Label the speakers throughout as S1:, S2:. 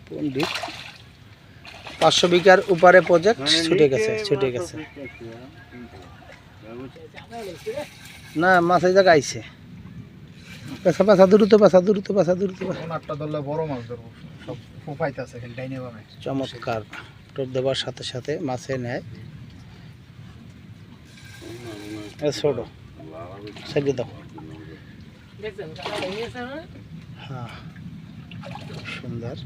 S1: পণ্ডিত 500 বিঘার উপরে প্রজেক্ট ছুটে গেছে না মাছ এই জায়গা আইছে পেছা দ্রুত বড় মাছ ধরবো সব ফোপাইতেছে ডাইনে বামে চমৎকার টোপ দেওয়ার সাথে সাথে মাছে নেয় ছোট সেটি দাও হ্যাঁ সুন্দর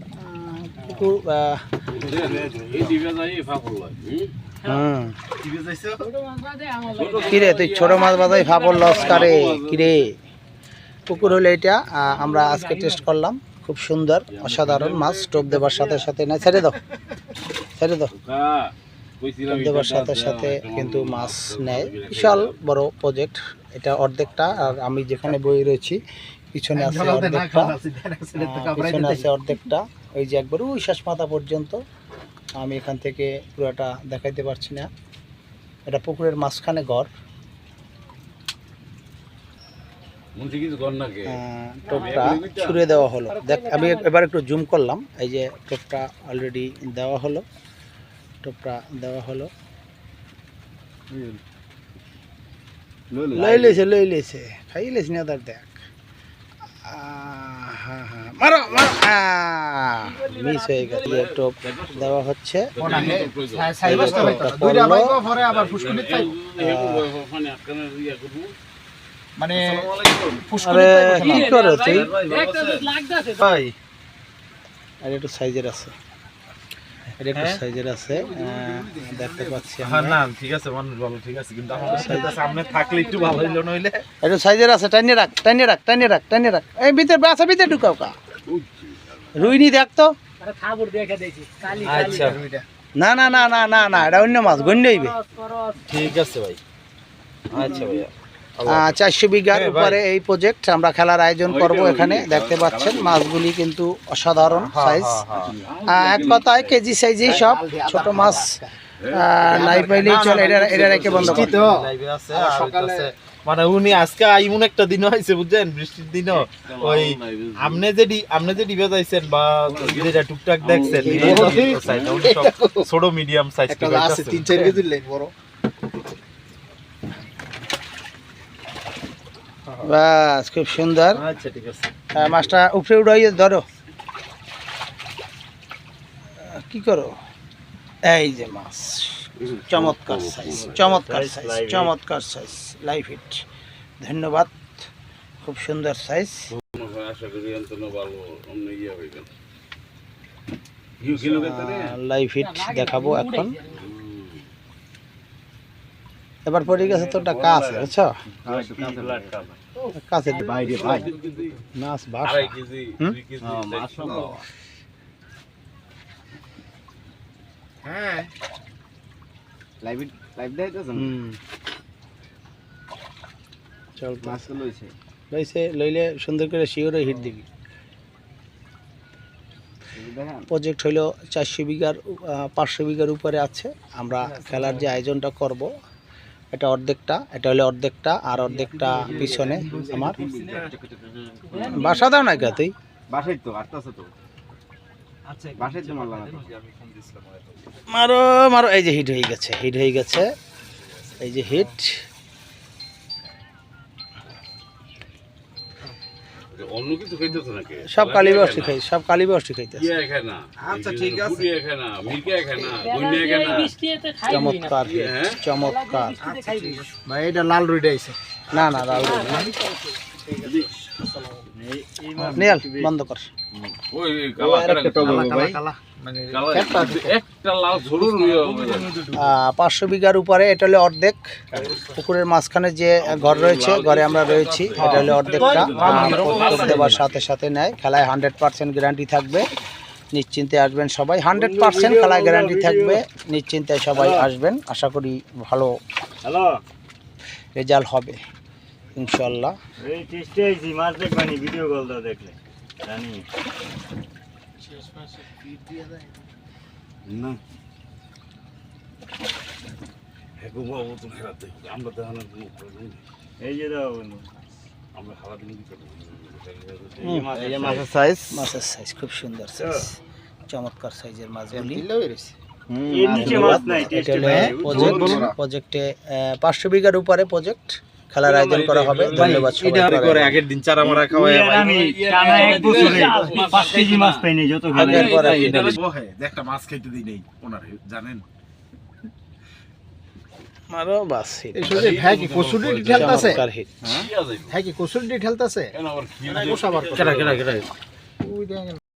S1: কিরে তুই ছোট মাছ বাজাই ফাপড় লস করে কিরে পুকুর হলে এটা আমরা আজকে টেস্ট করলাম খুব সুন্দর অসাধারণ মাছ টোপ দেওয়ার সাথে সাথে না ছেড়ে দাও টোপ দেওয়ার সাথে সাথে কিন্তু মাছ নেয় বিশাল বড় প্রজেক্ট এটা অর্ধেকটা আর আমি যেখানে বই রয়েছি পিছনে আছে অর্ধেকটা ওই যে একবার ওই শেষ মাথা পর্যন্ত আমি এখান থেকে পুরোটা দেখাইতে পারছি না এটা পুকুরের মাঝখানে ঘর টোপটা ছুঁড়ে দেওয়া হলো দেখ আমি এবার একটু জুম করলাম এই যে টোপটা অলরেডি দেওয়া হলো টোপটা দেওয়া হলো লই লেছে খাই লেছি না তার দেখ মারো মিস হয়ে গেছে টোপ দেওয়া হচ্ছে মানে কি করো তুই ভাই আর একটু সাইজের আছে দেখতে পাচ্ছি না ঠিক আছে মানুষ ভালো ঠিক আছে কিন্তু আমাদের সামনে থাকলে একটু ভালো হইলো নইলে একটু সাইজের আছে টাইনে রাখ এই ভিতরে ঢুকাও কা রুইনি দেখ তো আচ্ছা না এটা অন্য মাছ গণ্য হইবে ঠিক আছে ভাই আচ্ছা ভাইয়া 400 বিঘার উপরে এই প্রজেক্ট আমরা খেলার আয়োজন করব এখানে দেখতে পাচ্ছেন মাছগুলি কিন্তু অসাধারণ সাইজ এক কথায় কেজি সাইজেই সব ছোট মাছ নাই পাইলেই চলে এটা রেখে বন্ধ করতে মানে উনি আজকে এমন একটা দিন হয়েছে বুঝছেন বৃষ্টির দিনও ওই আপনি যে ডিবে যাইছেন বা যেটা টুকটাক দেখছেন ছোট মিডিয়াম সাইজ আছে 3-4 কেজি লাইন বড় বাস খুব সুন্দর আচ্ছা ঠিক আছে মাছটা উপরে উড়াইয়ে ধরো কি করো এই যে মাছ চমৎকার সাইজ লাইভ হিট ধন্যবাদ খুব সুন্দর সাইজ লাইভ হিট দেখাবো এখন এবার পড়ে গেছে তোরটা কাজ বুঝছো কাছে বাইরে ভাই মাছ বাস হ্যাঁ লাইভ দেখাইতেছেন চল মাছ লইলে সুন্দর করে শিওরে হিট দিবি প্রজেক্ট হইলো 400 বিঘার 500 বিঘার উপরে আছে আমরা খেলার যে আয়োজনটা করব এটা অর্ধেকটা এটা হলো অর্ধেকটা আর অর্ধেকটা পিছনে আমার বাসা দাও না কে তুই বাসাই তো আসতেছে তো আচ্ছা বাসাই তো মারলাম আমি ফোন দিছিলাম মারো এই যে হিট হয়ে গেছে এই যে হিট অন্য কিছু খাইতেছ নাকি সব কালীবাসী খাইতেছে ইয়া খায় না আচ্ছা ঠিক আছে পুরিয়া খায় না মিরকা খায় না গুন্না খায় না চমৎকার ভাই এটা লাল রুইটা আইছে না লাল রুই না নেল বন্ধ কর ওই কালা ভাই মানে একটা লাল ঝুরুর 500 বিঘার উপরে এটা হলো অর্ধেক পুকুরের মাঝখানে যে ঘর রয়েছে ঘরে আমরা রয়েছি এটা হলো অর্ধেকটা দেওয়ার সাথে সাথে নেয় খেলায় 100% গ্যারান্টি থাকবে নিশ্চিন্তে আসবেন সবাই 100% খেলায় গ্যারান্টি থাকবে নিশ্চিন্তে সবাই আসবেন আশা করি ভালো রেজাল্ট হবে ইনশাআল্লাহ এই টেস্টে আইছি মাছ দেখবানি ভিডিও কল দাও দেখলে জানি শেষ মাসে ফিট দিয়া যায় না হেকো বাবু তো খেলাতে আমরা তো এই যে দাও
S2: এই যে মাছের সাইজ,
S1: মাছের সাইজ খুব সুন্দর সাইজ, চমৎকার সাইজের মাছগুলি। এটা হলো প্রজেক্টে 500 বিঘার উপরে প্রজেক্ট, খেলার আয়োজন করা হবে। ধন্যবাদ সবাইকে।
S2: আগের দিন চারা মারা খাওয়ায়
S3: একটা মাছ খাইতে দিই নেই ওনারে জানেন।
S1: মারো বাস হিট।
S4: এই সুজি ভাই কি কসুরি ঠেলতাছে?
S1: চমৎকার হিট।
S4: ভাই কি কসুরি ঠেলতাছে?
S2: কেডা কেডা কেডা
S4: ওই দেখেন